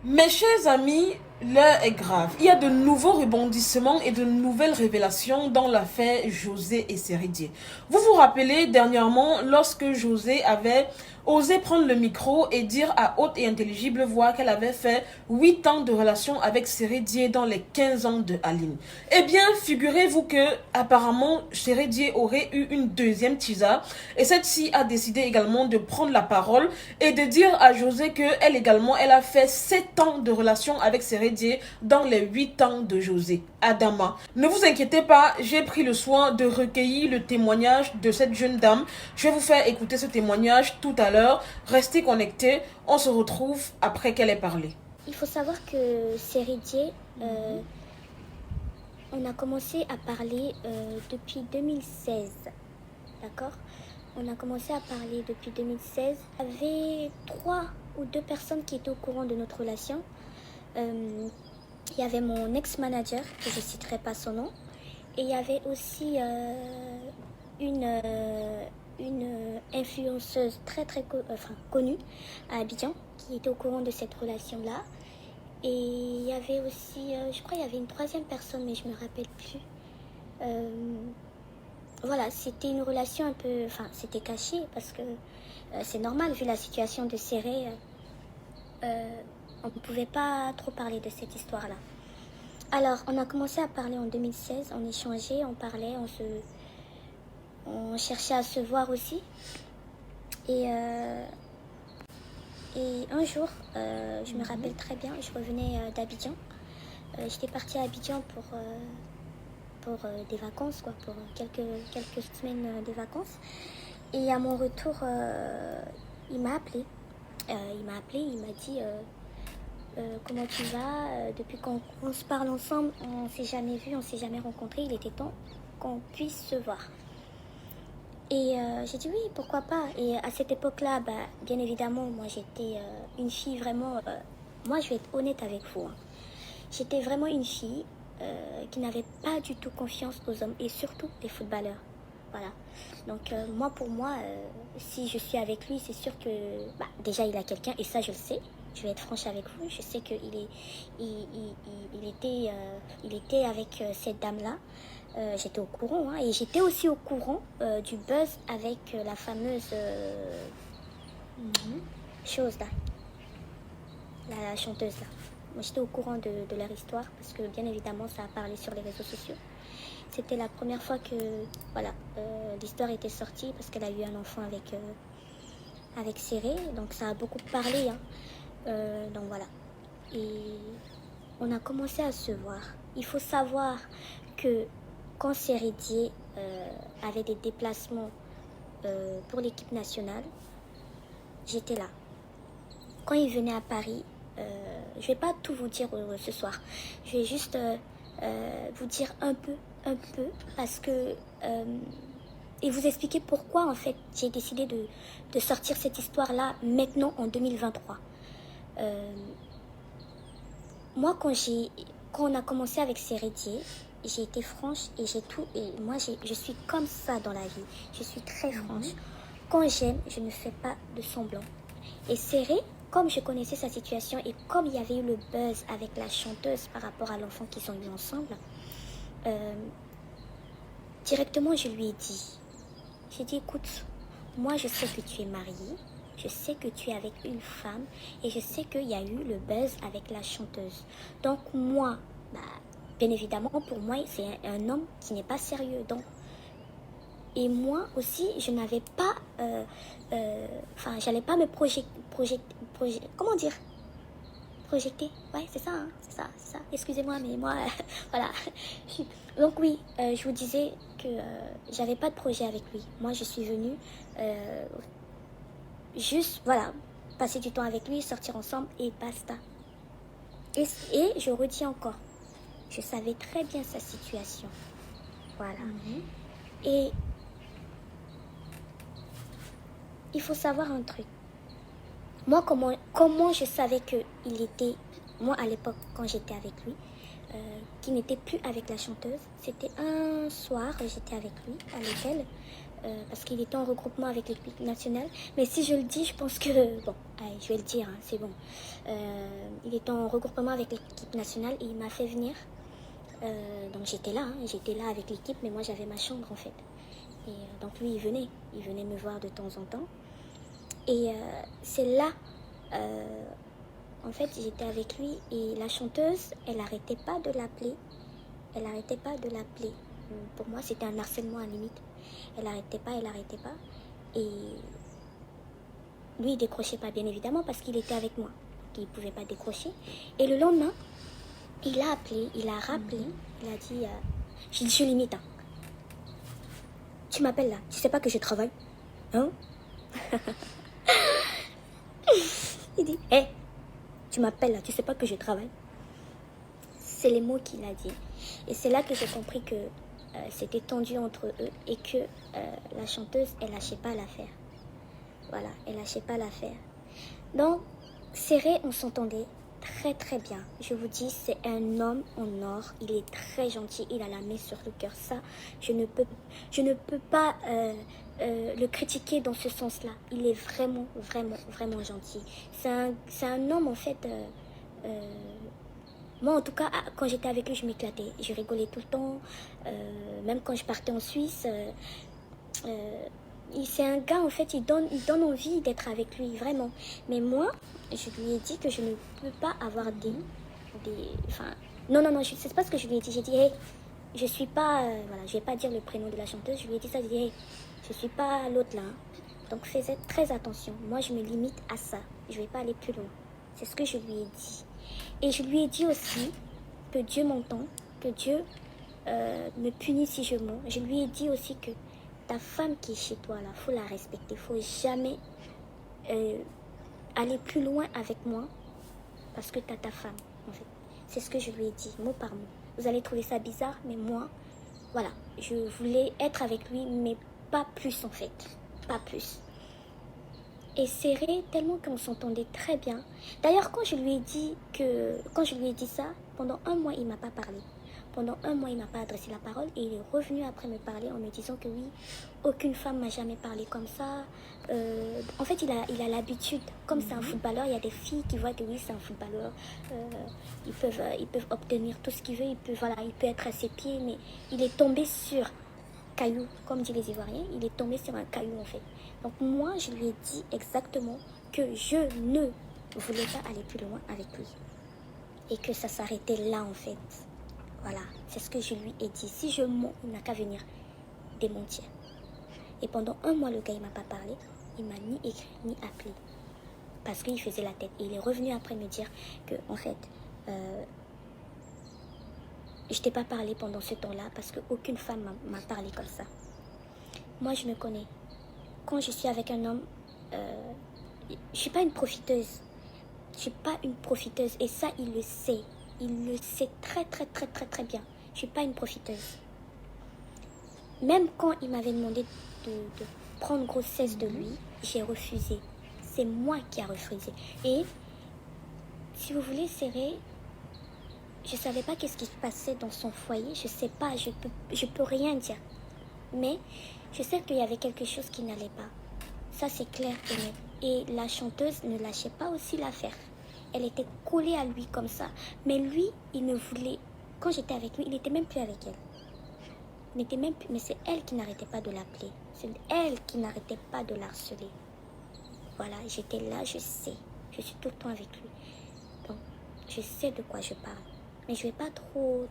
Mes chers amis, l'heure est grave. Il y a de nouveaux rebondissements et de nouvelles révélations dans l'affaire José et Seridier. Vous vous rappelez dernièrement lorsque José avait osé prendre le micro et dire à haute et intelligible voix qu'elle avait fait 8 ans de relation avec Seridier dans les 15 ans de Aline. Eh bien, figurez-vous que apparemment Seridier aurait eu une deuxième tisa et cette-ci a décidé également de prendre la parole et de dire à José qu'elle également, elle a fait 7 ans de relation avec Seridier dans les 8 ans de José. Adama. Ne vous inquiétez pas, j'ai pris le soin de recueillir le témoignage de cette jeune dame. Je vais vous faire écouter ce témoignage tout à l'heure. Restez connectés, on se retrouve après qu'elle ait parlé. Il faut savoir que Seridier, on a commencé à parler depuis 2016, d'accord? On a commencé à parler depuis 2016. Il y avait 3 ou 2 personnes qui étaient au courant de notre relation. Il y avait mon ex-manager, que je ne citerai pas son nom, et il y avait aussi une influenceuse très connue à Abidjan qui était au courant de cette relation-là. Et il y avait aussi, je crois, il y avait une 3e personne, mais je me rappelle plus. Voilà, c'était une relation un peu, enfin, c'était caché parce que c'est normal vu la situation de Serré. On ne pouvait pas trop parler de cette histoire-là. Alors, on a commencé à parler en 2016, on échangeait, on parlait, on cherchait à se voir aussi. Et un jour, je me rappelle très bien, je revenais d'Abidjan. J'étais partie à Abidjan pour des vacances, quoi, pour quelques semaines de vacances. Et à mon retour, il m'a appelé. Il m'a dit comment tu vas, depuis qu'on se parle ensemble, on ne s'est jamais vu, on ne s'est jamais rencontré, il était temps qu'on puisse se voir. Et j'ai dit oui, pourquoi pas. Et à cette époque-là, bien évidemment, moi j'étais une fille vraiment... moi je vais être honnête avec vous. Hein. J'étais vraiment une fille qui n'avait pas du tout confiance aux hommes et surtout les footballeurs. Voilà. Donc moi, pour moi, si je suis avec lui, c'est sûr que déjà il a quelqu'un et ça je le sais. Je vais être franche avec vous. Je sais qu'il était avec cette dame-là. J'étais au courant. Hein, et j'étais aussi au courant du buzz avec la fameuse chose là. La chanteuse là. Moi, j'étais au courant de leur histoire parce que bien évidemment, ça a parlé sur les réseaux sociaux. C'était la première fois que l'histoire était sortie parce qu'elle a eu un enfant avec Serré. Donc ça a beaucoup parlé. Hein. Donc voilà. Et on a commencé à se voir. Il faut savoir que quand Seridier avait des déplacements pour l'équipe nationale, j'étais là. Quand il venait à Paris, je ne vais pas tout vous dire ce soir. Je vais juste vous dire un peu, parce que... et vous expliquer pourquoi, en fait, j'ai décidé de sortir cette histoire-là maintenant, en 2023. Moi, quand on a commencé avec Seridier, j'ai été franche et j'ai tout... Et moi, je suis comme ça dans la vie. Je suis très franche. Quand j'aime, je ne fais pas de semblant. Et Serré, comme je connaissais sa situation et comme il y avait eu le buzz avec la chanteuse par rapport à l'enfant qu'ils ont eu ensemble, directement, je lui ai dit. J'ai dit, écoute, moi, je sais que tu es mariée. Je sais que tu es avec une femme et je sais qu'il y a eu le buzz avec la chanteuse. Donc moi, bien évidemment, pour moi, c'est un homme qui n'est pas sérieux. Donc, et moi aussi, je n'avais pas... j'allais pas me projeter... Comment dire? Projeter. Ouais, c'est ça, hein, c'est ça. Excusez-moi, mais moi, voilà. Donc oui, je vous disais que j'avais pas de projet avec lui. Moi, je suis venue... juste, voilà, passer du temps avec lui, sortir ensemble et basta. Et je redis encore, je savais très bien sa situation. Voilà. Et il faut savoir un truc. Moi, comment je savais qu'il était, moi à l'époque, quand j'étais avec lui, qu'il n'était plus avec la chanteuse, c'était un soir, j'étais avec lui à l'hôtel. parce qu'il était en regroupement avec l'équipe nationale. Mais si je le dis, je pense que... Bon, allez, je vais le dire, hein, c'est bon. Il était en regroupement avec l'équipe nationale et il m'a fait venir. Donc j'étais là, hein, j'étais là avec l'équipe, mais moi j'avais ma chambre en fait. Et donc lui, il venait me voir de temps en temps. Et c'est là, en fait, j'étais avec lui et la chanteuse, elle n'arrêtait pas de l'appeler. Elle n'arrêtait pas de l'appeler. Pour moi, c'était un harcèlement à limite. Elle n'arrêtait pas, elle n'arrêtait pas. Et lui, il décrochait pas, bien évidemment, parce qu'il était avec moi. Donc, il ne pouvait pas décrocher. Et le lendemain, il a appelé, il a rappelé, il a dit, je suis limite. Hein. Tu m'appelles là, tu sais pas que je travaille. Hein? Il dit, hé, hey, tu m'appelles là, tu sais pas que je travaille. C'est les mots qu'il a dit. Et c'est là que j'ai compris que c'était tendu entre eux et que la chanteuse, elle lâchait pas l'affaire. Voilà, elle lâchait pas l'affaire. Donc, Serré, on s'entendait très très bien. Je vous dis, c'est un homme en or. Il est très gentil, il a la main sur le cœur. Ça, je ne peux pas le critiquer dans ce sens-là. Il est vraiment, vraiment, vraiment gentil. C'est un homme, en fait... moi, en tout cas, quand j'étais avec lui, je m'éclatais. Je rigolais tout le temps. Même quand je partais en Suisse, c'est un gars, en fait, il donne envie d'être avec lui, vraiment. Mais moi, je lui ai dit que je ne peux pas avoir enfin, non, c'est pas ce que je lui ai dit. J'ai dit, hey, je suis pas... voilà, je vais pas dire le prénom de la chanteuse. Je lui ai dit ça, j'ai dit, hey, je suis pas l'autre là. Hein. Donc, faites très attention. Moi, je me limite à ça. Je vais pas aller plus loin. C'est ce que je lui ai dit. Et je lui ai dit aussi que Dieu m'entend, que Dieu me punit si je mens. Je lui ai dit aussi que ta femme qui est chez toi, là, faut la respecter. Faut jamais aller plus loin avec moi parce que tu as ta femme, en fait. C'est ce que je lui ai dit, mot par mot. Vous allez trouver ça bizarre, mais moi, voilà, je voulais être avec lui, mais pas plus, en fait. Pas plus. Et serré tellement qu'on s'entendait très bien. D'ailleurs, quand je lui ai dit ça, pendant un mois, il m'a pas parlé. Pendant un mois, il m'a pas adressé la parole et il est revenu après me parler en me disant que oui, aucune femme m'a jamais parlé comme ça. En fait, il a l'habitude, comme c'est un footballeur, il y a des filles qui voient que oui, c'est un footballeur. Ils peuvent obtenir tout ce qu'ils veulent, il peut être à ses pieds, mais il est tombé sur caillou, comme disent les Ivoiriens, il est tombé sur un caillou en fait. Donc moi, je lui ai dit exactement que je ne voulais pas aller plus loin avec lui. Et que ça s'arrêtait là en fait. Voilà, c'est ce que je lui ai dit. Si je mens, il n'a qu'à venir démentir. Et pendant un mois, le gars, il m'a pas parlé. Il m'a ni écrit, ni appelé. Parce qu'il faisait la tête. Et il est revenu après me dire que, en fait, je t'ai pas parlé pendant ce temps-là parce qu'aucune femme m'a parlé comme ça. Moi, je me connais. Quand je suis avec un homme, je suis pas une profiteuse. Je suis pas une profiteuse. Et ça, il le sait. Il le sait très, très, très, très, très bien. Je suis pas une profiteuse. Même quand il m'avait demandé de prendre grossesse de lui, j'ai refusé. C'est moi qui ai refusé. Et, si vous voulez, Serré, je savais pas qu'est-ce qui se passait dans son foyer. Je sais pas, je peux rien dire. Mais, je sais qu'il y avait quelque chose qui n'allait pas. Ça, c'est clair et net. Et la chanteuse ne lâchait pas aussi l'affaire. Elle était collée à lui comme ça. Mais lui, il ne voulait... Quand j'étais avec lui, il n'était même plus avec elle. Mais c'est elle qui n'arrêtait pas de l'appeler. C'est elle qui n'arrêtait pas de l'harceler. Voilà, j'étais là, je sais. Je suis tout le temps avec lui. Donc, je sais de quoi je parle. Mais je ne vais pas trop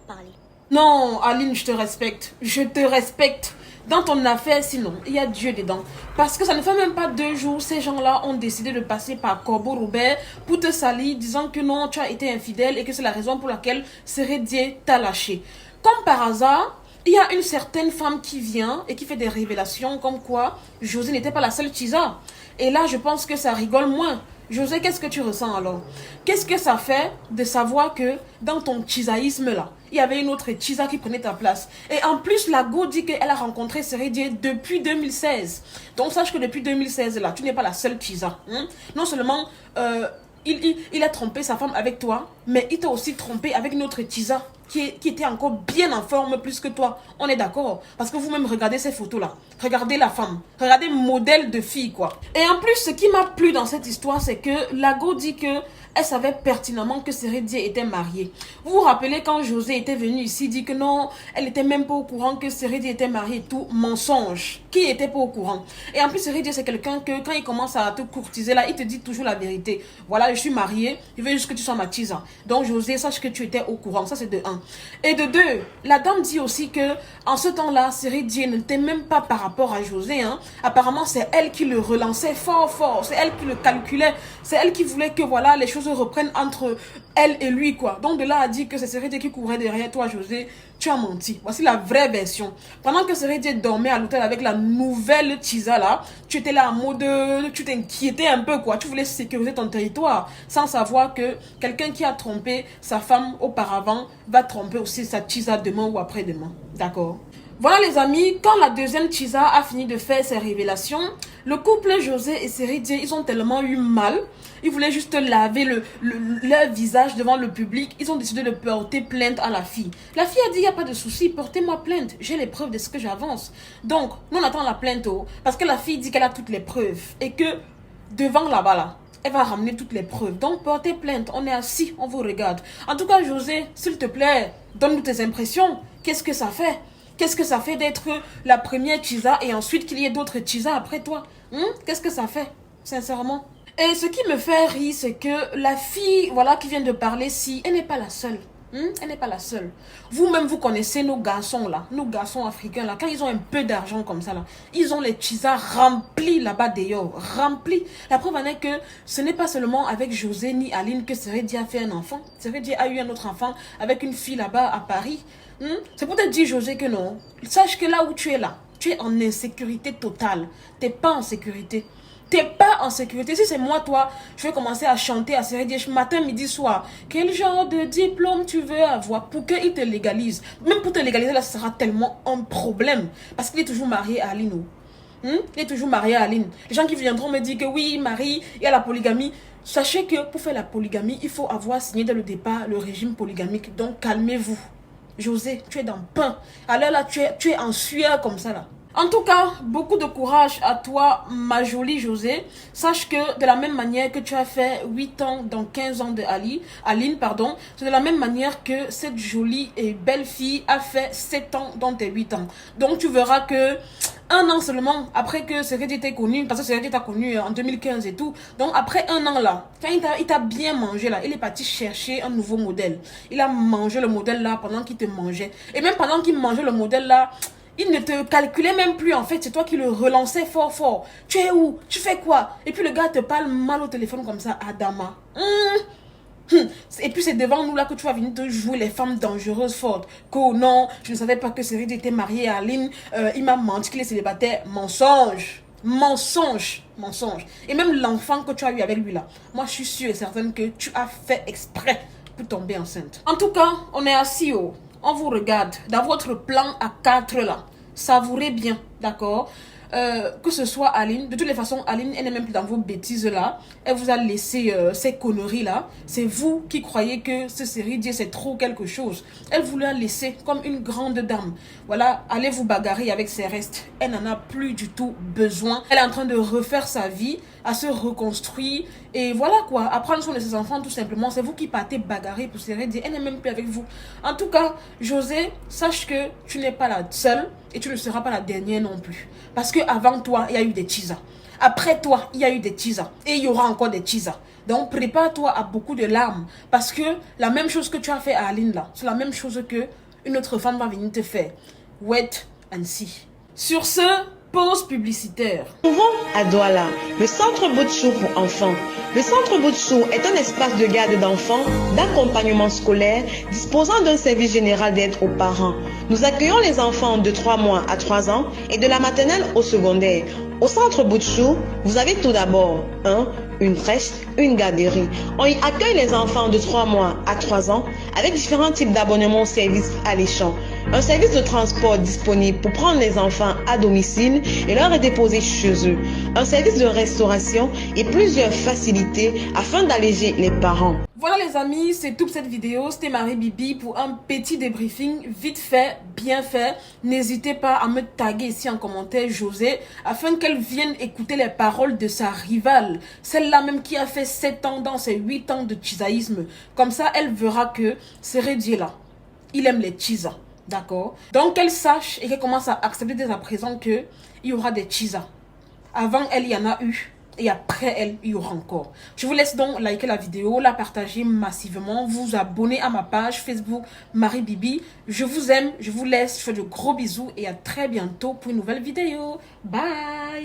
parler. Non, Aline, je te respecte. Je te respecte. Dans ton affaire, sinon, il y a Dieu dedans. Parce que ça ne fait même pas 2 jours, ces gens-là ont décidé de passer par Corbeau-Robert pour te salir, disant que non, tu as été infidèle et que c'est la raison pour laquelle Sérédier t'a lâché. Comme par hasard, il y a une certaine femme qui vient et qui fait des révélations comme quoi José n'était pas la seule Tisa. Et là, je pense que ça rigole moins. José, qu'est-ce que tu ressens alors? Qu'est-ce que ça fait de savoir que dans ton tisaïsme là, il y avait une autre Tisa qui prenait ta place? Et en plus, la Go dit qu'elle a rencontré Sérédier depuis 2016. Donc sache que depuis 2016 là, tu n'es pas la seule Tisa. Hein? Non seulement il a trompé sa femme avec toi, mais il t'a aussi trompé avec une autre Tisa. qui était encore bien en forme plus que toi. On est d'accord? Parce que vous-même, regardez ces photos-là. Regardez la femme. Regardez le modèle de fille, quoi. Et en plus, ce qui m'a plu dans cette histoire, c'est que Lago dit que elle savait pertinemment que Sérédié était mariée. Vous vous rappelez quand José était venu ici, dit que non, elle n'était même pas au courant que Sérédié était mariée et tout. Mensonge. Qui était pas au courant? Et en plus, Sérédié, c'est quelqu'un que quand il commence à te courtiser, là, il te dit toujours la vérité. Voilà, je suis mariée, je veux juste que tu sois ma tisa. Donc, José, sache que tu étais au courant. Ça, c'est de 1. Et de 2, la dame dit aussi que en ce temps-là, Sérédié n'était même pas par rapport à José. Hein. Apparemment, c'est elle qui le relançait fort, fort. C'est elle qui le calculait. C'est elle qui voulait que, voilà, les choses reprennent entre elle et lui, quoi. Donc, de là à dire que c'est Sérédié qui courait derrière toi, José, tu as menti. Voici la vraie version. Pendant que Sérédié dormait à l'hôtel avec la nouvelle Tisa, là, tu étais là en mode, tu t'inquiétais un peu, quoi. Tu voulais sécuriser ton territoire, sans savoir que quelqu'un qui a trompé sa femme auparavant va tromper aussi sa Tisa demain ou après-demain. D'accord? Voilà les amis, quand la deuxième Tisa a fini de faire ses révélations, le couple José et Sérédié, ils ont tellement eu mal, ils voulaient juste laver leur visage devant le public, ils ont décidé de porter plainte à la fille. La fille a dit, il n'y a pas de souci, portez-moi plainte, j'ai les preuves de ce que j'avance. Donc, nous on attend la plainte, parce que la fille dit qu'elle a toutes les preuves, et que devant là-bas là, elle va ramener toutes les preuves. Donc, portez plainte, on est assis, on vous regarde. En tout cas, José, s'il te plaît, donne-nous tes impressions, qu'est-ce que ça fait? Qu'est-ce que ça fait d'être la première Tisa et ensuite qu'il y ait d'autres Tisa après toi? Qu'est-ce que ça fait, sincèrement? Et ce qui me fait rire, c'est que la fille, voilà, qui vient de parler, si, elle n'est pas la seule. Elle n'est pas la seule. Vous-même, vous connaissez nos garçons là, nos garçons africains là, quand ils ont un peu d'argent comme ça là, ils ont les Tisa remplis là-bas d'ailleurs, remplis. La preuve en est que ce n'est pas seulement avec José ni Aline que Sérédié a fait un enfant. Sérédié a eu un autre enfant avec une fille là-bas à Paris. C'est pour te dire, José, que non. Sache que là où tu es là, tu es en insécurité totale. Tu n'es pas en sécurité. Tu n'es pas en sécurité. Si c'est moi, toi, je vais commencer à chanter à Sérédié matin, midi, soir. Quel genre de diplôme tu veux avoir pour qu'il te légalise? Même pour te légaliser, là, ce sera tellement un problème. Parce qu'il est toujours marié à Aline. Il est toujours marié à Aline. Les gens qui viendront me dire que oui, Marie, il y a la polygamie. Sachez que pour faire la polygamie, il faut avoir signé dès le départ le régime polygamique. Donc, calmez-vous. José, tu es dans le pain. Alors là, tu es en sueur comme ça là. En tout cas, beaucoup de courage à toi, ma jolie José. Sache que de la même manière que tu as fait 8 ans dans 15 ans de Aline, pardon, c'est de la même manière que cette jolie et belle fille a fait 7 ans dans tes 8 ans. Donc tu verras que 1 an seulement après que Sérédié t'ait connu, parce que Sérédié t'a connu en 2015 et tout. Donc après 1 an là, quand il t'a bien mangé là, il est parti chercher un nouveau modèle. Il a mangé le modèle là pendant qu'il te mangeait. Et même pendant qu'il mangeait le modèle là, il ne te calculait même plus en fait, c'est toi qui le relançais fort fort. Tu es où? Tu fais quoi? Et puis le gars te parle mal au téléphone comme ça, Adama. Et puis c'est devant nous là que tu vas venir te jouer les femmes dangereuses fortes. Que non, je ne savais pas que Sérédié était marié à Aline, il m'a menti qu'il est célibataire. Mensonge. Mensonge, mensonge. Et même l'enfant que tu as eu avec lui là, moi je suis sûre et certaine que tu as fait exprès pour tomber enceinte. En tout cas, on est assis haut. On vous regarde dans votre plan à 4 là. Savourez bien, d'accord? Que ce soit Aline, de toutes les façons, Aline, elle n'est même plus dans vos bêtises là. Elle vous a laissé ces conneries là. C'est vous qui croyez que ce Sérédié c'est trop quelque chose. Elle vous l'a laissé comme une grande dame. Voilà, allez vous bagarrer avec ses restes. Elle n'en a plus du tout besoin. Elle est en train de refaire sa vie, à se reconstruire. Et voilà quoi, à prendre soin de ses enfants tout simplement. C'est vous qui partez bagarrer pour Sérédié. Elle n'est même plus avec vous. En tout cas, José, sache que tu n'es pas la seule et tu ne seras pas la dernière non plus. Parce que avant toi, il y a eu des Tisa. Après toi, il y a eu des Tisa. Et il y aura encore des Tisa. Donc, prépare-toi à beaucoup de larmes. Parce que la même chose que tu as fait à Aline là, c'est la même chose que une autre femme va venir te faire. Wait and see. Sur ce, pause publicitaire. Souvent à Douala, le centre Boutchou pour enfants. Le centre Boutchou est un espace de garde d'enfants, d'accompagnement scolaire, disposant d'un service général d'aide aux parents. Nous accueillons les enfants de 3 mois à 3 ans et de la maternelle au secondaire. Au centre Boutchou, vous avez tout d'abord une crèche, une garderie. On y accueille les enfants de 3 mois à 3 ans avec différents types d'abonnements aux services alléchants. Un service de transport disponible pour prendre les enfants à domicile et leur est déposé chez eux. Un service de restauration et plusieurs facilités afin d'alléger les parents. Voilà les amis, c'est toute cette vidéo. C'était Marie Bibi pour un petit débriefing vite fait, bien fait. N'hésitez pas à me taguer ici en commentaire José afin qu'elle vienne écouter les paroles de sa rivale. Celle-là même qui a fait 7 ans dans ses 8 ans de chisaïsme. Comme ça, elle verra que ce Rédier-là, il aime les chisas. D'accord? Donc qu'elle sache et qu'elle commence à accepter dès à présent qu'il y aura des chisas. Avant elle, il y en a eu. Et après elle, il y aura encore. Je vous laisse donc liker la vidéo, la partager massivement, vous abonner à ma page Facebook Marie Bibi. Je vous aime, je vous laisse, je fais de gros bisous et à très bientôt pour une nouvelle vidéo. Bye!